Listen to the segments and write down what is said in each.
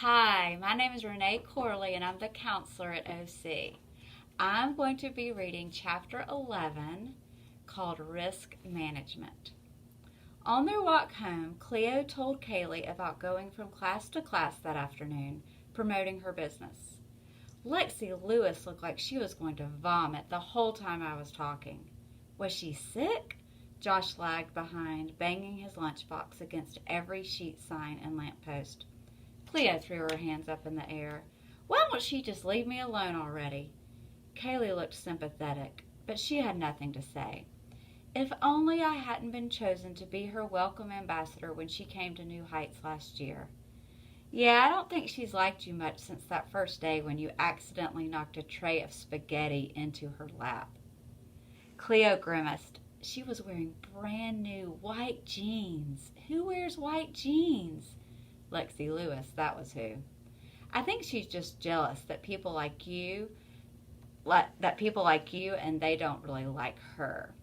Hi, my name is Renee Corley and I'm the counselor at OC. I'm going to be reading chapter 11 called Risk Management. On their walk home, Cleo told Kaylee about going from class to class that afternoon, promoting her business. Lexi Lewis looked like she was going to vomit the whole time I was talking. Was she sick? Josh lagged behind, banging his lunchbox against every sheet sign and lamppost. Cleo threw her hands up in the air. Why won't she just leave me alone already? Kaylee looked sympathetic, but she had nothing to say. If only I hadn't been chosen to be her welcome ambassador when she came to New Heights last year. Yeah, I don't think she's liked you much since that first day when you accidentally knocked a tray of spaghetti into her lap. Cleo grimaced. She was wearing brand new white jeans. Who wears white jeans? Lexi Lewis, that was who. I think she's just jealous that people like you and they don't really like her.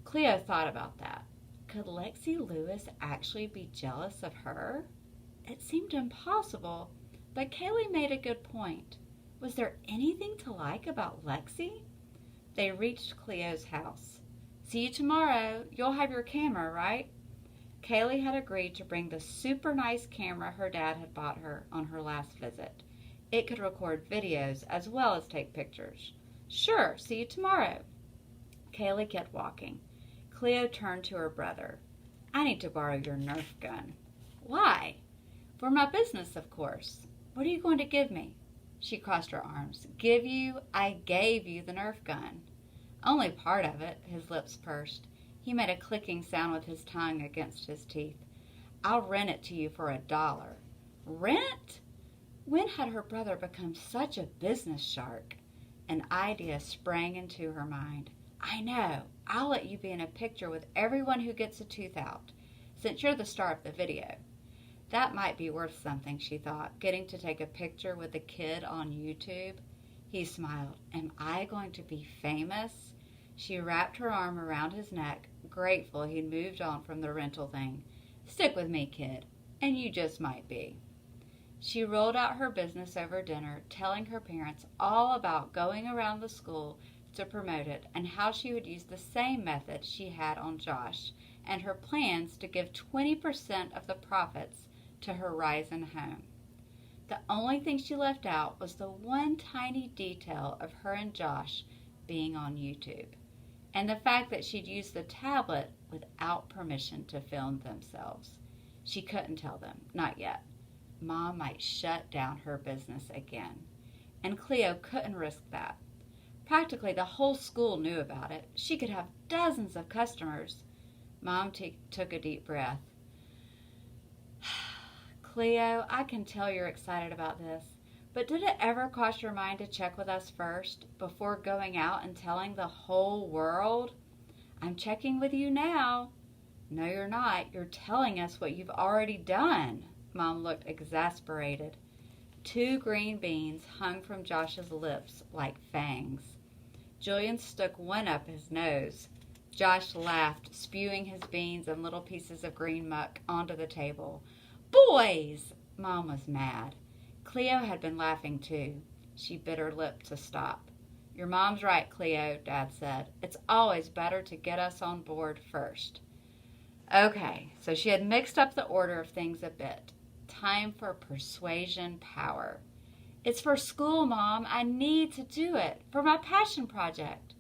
Cleo thought about that. Could Lexi Lewis actually be jealous of her? It seemed impossible, but Kaylee made a good point. Was there anything to like about Lexi? They reached Cleo's house. See you tomorrow. You'll have your camera, right? Kaylee had agreed to bring the super nice camera her dad had bought her on her last visit. It could record videos as well as take pictures. Sure, see you tomorrow. Kaylee kept walking. Cleo turned to her brother. I need to borrow your Nerf gun. Why? For my business, of course. What are you going to give me? She crossed her arms. Give you? I gave you the Nerf gun. Only part of it, his lips pursed. He made a clicking sound with his tongue against his teeth. I'll rent it to you for $1. Rent? When had her brother become such a business shark? An idea sprang into her mind. I know. I'll let you be in a picture with everyone who gets a tooth out, since you're the star of the video. That might be worth something, she thought, getting to take a picture with a kid on YouTube. He smiled. Am I going to be famous? She wrapped her arm around his neck, grateful he'd moved on from the rental thing. Stick with me, kid, and you just might be. She rolled out her business over dinner, telling her parents all about going around the school to promote it and how she would use the same method she had on Josh and her plans to give 20% of the profits to Horizon Home. The only thing she left out was the one tiny detail of her and Josh being on YouTube, and the fact that she'd used the tablet without permission to film themselves. She couldn't tell them, not yet. Mom might shut down her business again, and Cleo couldn't risk that. Practically the whole school knew about it. She could have dozens of customers. Mom took a deep breath. Cleo, I can tell you're excited about this, but did it ever cross your mind to check with us first before going out and telling the whole world? I'm checking with you now. No, you're not. You're telling us what you've already done. Mom looked exasperated. 2 green beans hung from Josh's lips like fangs. Julian stuck one up his nose. Josh laughed, spewing his beans and little pieces of green muck onto the table. Boys! Mom was mad. Cleo had been laughing too. She bit her lip to stop. Your mom's right, Cleo, Dad said. It's always better to get us on board first. Okay, so she had mixed up the order of things a bit. Time for persuasion power. It's for school, Mom. I need to do it. For my passion project.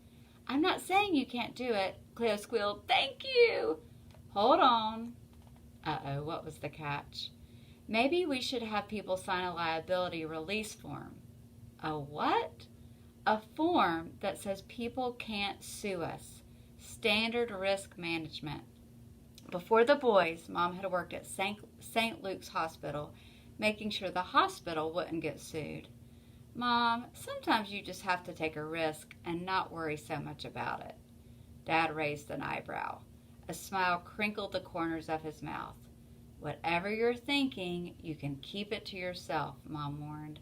I'm not saying you can't do it. Cleo squealed, thank you. Hold on. Uh-oh, what was the catch? Maybe we should have people sign a liability release form. A what? A form that says people can't sue us. Standard risk management. Before the boys, Mom had worked at St. Luke's Hospital, making sure the hospital wouldn't get sued. Mom, sometimes you just have to take a risk and not worry so much about it. Dad raised an eyebrow. A smile crinkled the corners of his mouth. Whatever you're thinking, you can keep it to yourself, Mom warned.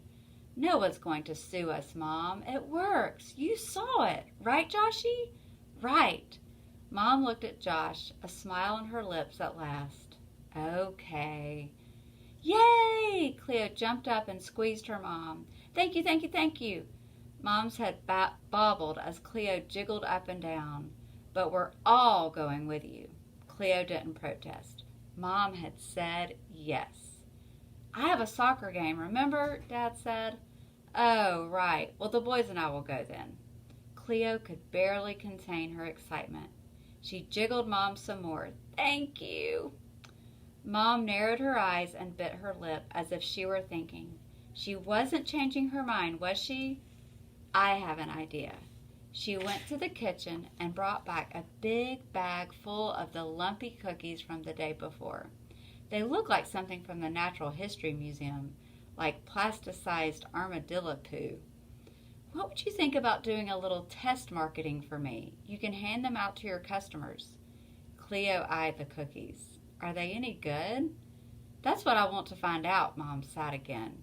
No one's going to sue us, Mom. It works. You saw it. Right, Joshy? Right. Mom looked at Josh, a smile on her lips at last. Okay. Yay! Yay! Cleo jumped up and squeezed her mom. Thank you, thank you, thank you. Mom's head bobbled as Cleo jiggled up and down. But we're all going with you. Cleo didn't protest. Mom had said yes. I have a soccer game, remember? Dad said. Oh, right. Well, the boys and I will go then. Cleo could barely contain her excitement. She jiggled Mom some more. Thank you. Mom narrowed her eyes and bit her lip as if she were thinking. She wasn't changing her mind, was she? I have an idea. She went to the kitchen and brought back a big bag full of the lumpy cookies from the day before. They looked like something from the Natural History Museum, like plasticized armadillo poo. What would you think about doing a little test marketing for me? You can hand them out to your customers. Cleo eyed the cookies. Are they any good? That's what I want to find out, Mom sighed again.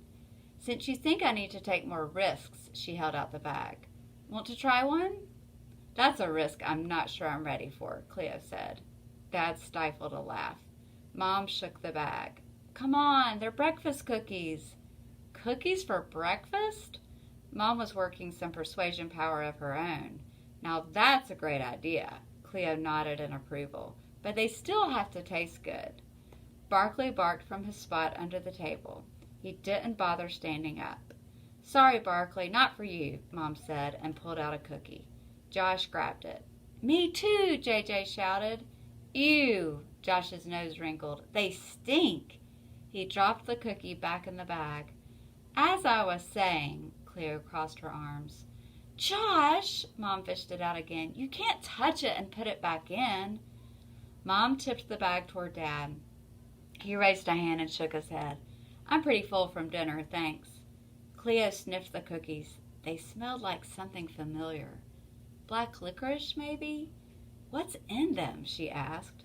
Since you think I need to take more risks, she held out the bag. Want to try one? That's a risk I'm not sure I'm ready for, Cleo said. Dad stifled a laugh. Mom shook the bag. Come on, they're breakfast cookies. Cookies for breakfast? Mom was working some persuasion power of her own. Now that's a great idea. Cleo nodded in approval. But they still have to taste good. Barkley barked from his spot under the table. He didn't bother standing up. Sorry, Barkley, not for you, Mom said, and pulled out a cookie. Josh grabbed it. Me too, JJ shouted. Ew, Josh's nose wrinkled. They stink. He dropped the cookie back in the bag. As I was saying, Cleo crossed her arms. Josh, Mom fished it out again. You can't touch it and put it back in. Mom tipped the bag toward Dad. He raised a hand and shook his head. I'm pretty full from dinner, thanks. Cleo sniffed the cookies. They smelled like something familiar. Black licorice, maybe? What's in them? She asked.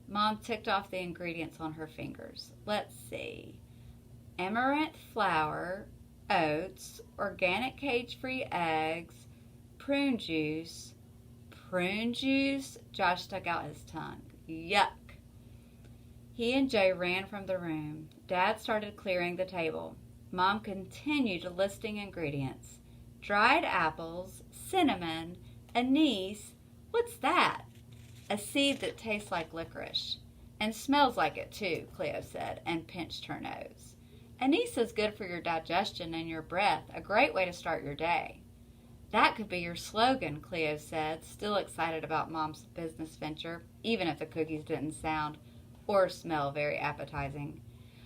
Mom ticked off the ingredients on her fingers. Let's see. Amaranth flour, oats, organic cage-free eggs, prune juice. Prune juice? Josh stuck out his tongue. Yuck. He and Jay ran from the room. Dad started clearing the table. Mom continued listing ingredients. Dried apples, cinnamon, anise. What's that? A seed that tastes like licorice. And smells like it too, Cleo said, and pinched her nose. Anise is good for your digestion and your breath, a great way to start your day. That could be your slogan, Cleo said, still excited about Mom's business venture, even if the cookies didn't sound or smell very appetizing.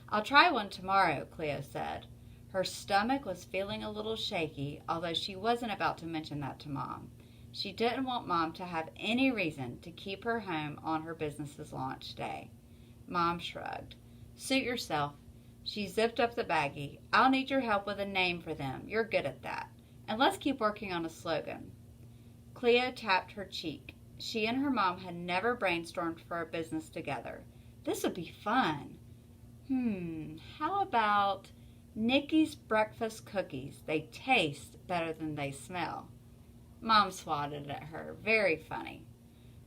I'll try one tomorrow, Cleo said. Her stomach was feeling a little shaky, although she wasn't about to mention that to Mom. She didn't want Mom to have any reason to keep her home on her business's launch day. Mom shrugged. Suit yourself. She zipped up the baggie. I'll need your help with a name for them. You're good at that. And let's keep working on a slogan. Cleo tapped her cheek. She and her mom had never brainstormed for a business together. This would be fun. How about Nikki's breakfast cookies? They taste better than they smell. Mom swatted at her. Very funny.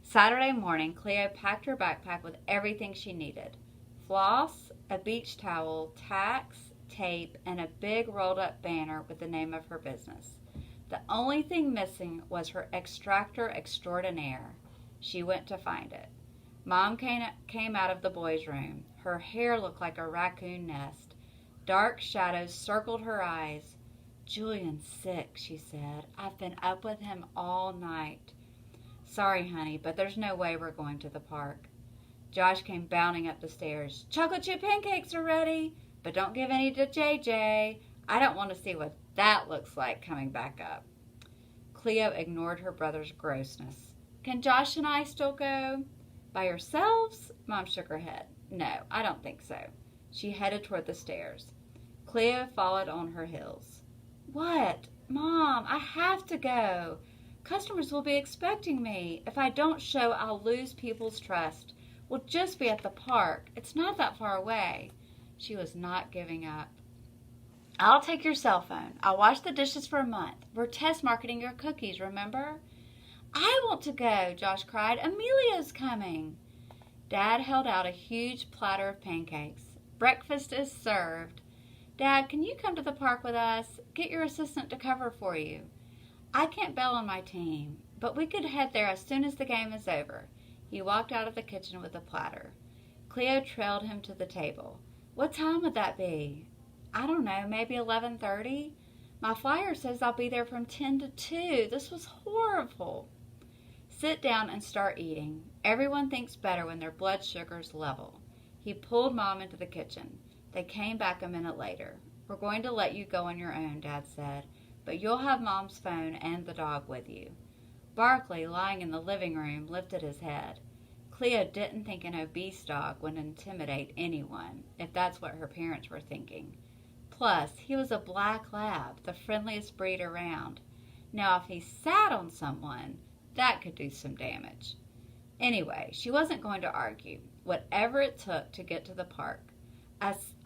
Saturday morning, Cleo packed her backpack with everything she needed. Floss, a beach towel, tacks, tape, and a big rolled-up banner with the name of her business. The only thing missing was her extractor extraordinaire. She went to find it. Mom came out of the boys' room. Her hair looked like a raccoon nest. Dark shadows circled her eyes. Julian's sick, she said. I've been up with him all night. Sorry, honey, but there's no way we're going to the park. Josh came bounding up the stairs. Chocolate chip pancakes are ready, but don't give any to JJ. I don't want to see what that looks like coming back up. Cleo ignored her brother's grossness. Can Josh and I still go? By yourselves? Mom shook her head. No, I don't think so. She headed toward the stairs. Cleo followed on her heels. What? Mom, I have to go. Customers will be expecting me. If I don't show, I'll lose people's trust. We'll just be at the park. It's not that far away. She was not giving up. I'll take your cell phone. I'll wash the dishes for a month. We're test marketing your cookies, remember? I want to go, Josh cried. Amelia's coming. Dad held out a huge platter of pancakes. Breakfast is served. Dad, can you come to the park with us? Get your assistant to cover for you. I can't bail on my team, but we could head there as soon as the game is over. He walked out of the kitchen with a platter. Cleo trailed him to the table. What time would that be? I don't know, maybe 11:30? My flyer says I'll be there from 10 to 2. This was horrible. Sit down and start eating. Everyone thinks better when their blood sugar's level. He pulled Mom into the kitchen. They came back a minute later. We're going to let you go on your own, Dad said, but you'll have Mom's phone and the dog with you. Barkley, lying in the living room, lifted his head. Cleo didn't think an obese dog would intimidate anyone, if that's what her parents were thinking. Plus, he was a black lab, the friendliest breed around. Now, if he sat on someone, that could do some damage. Anyway, she wasn't going to argue, whatever it took to get to the park.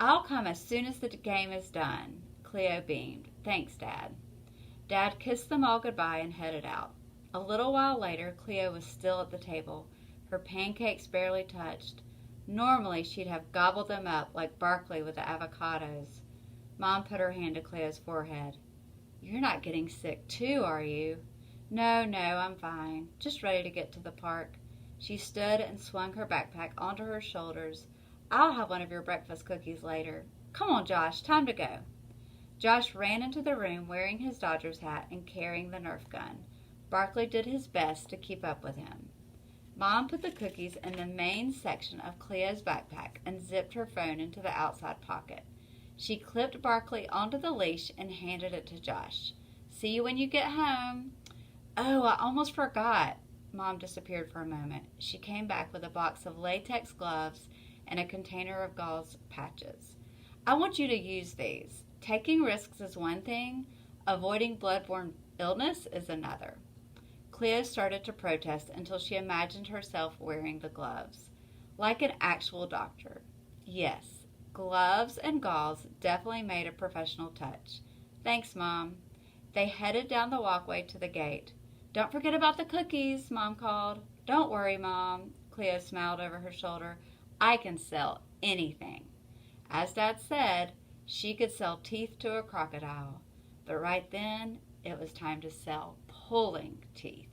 I'll come as soon as the game is done. Cleo beamed. Thanks, Dad. Dad kissed them all goodbye and headed out. A little while later, Cleo was still at the table. Her pancakes barely touched. Normally, she'd have gobbled them up like Barkley with the avocados. Mom put her hand to Cleo's forehead. You're not getting sick too, are you? No, I'm fine. Just ready to get to the park. She stood and swung her backpack onto her shoulders. I'll have one of your breakfast cookies later. Come on, Josh, time to go. Josh ran into the room wearing his Dodgers hat and carrying the Nerf gun. Barkley did his best to keep up with him. Mom put the cookies in the main section of Cleo's backpack and zipped her phone into the outside pocket. She clipped Barkley onto the leash and handed it to Josh. See you when you get home. Oh, I almost forgot. Mom disappeared for a moment. She came back with a box of latex gloves and a container of gauze patches. I want you to use these. Taking risks is one thing. Avoiding bloodborne illness is another. Cleo started to protest until she imagined herself wearing the gloves. Like an actual doctor. Yes, gloves and gauze definitely made a professional touch. Thanks, Mom. They headed down the walkway to the gate. Don't forget about the cookies, Mom called. Don't worry, Mom. Cleo smiled over her shoulder. I can sell anything. As Dad said, she could sell teeth to a crocodile. But right then, it was time to sell pulling teeth.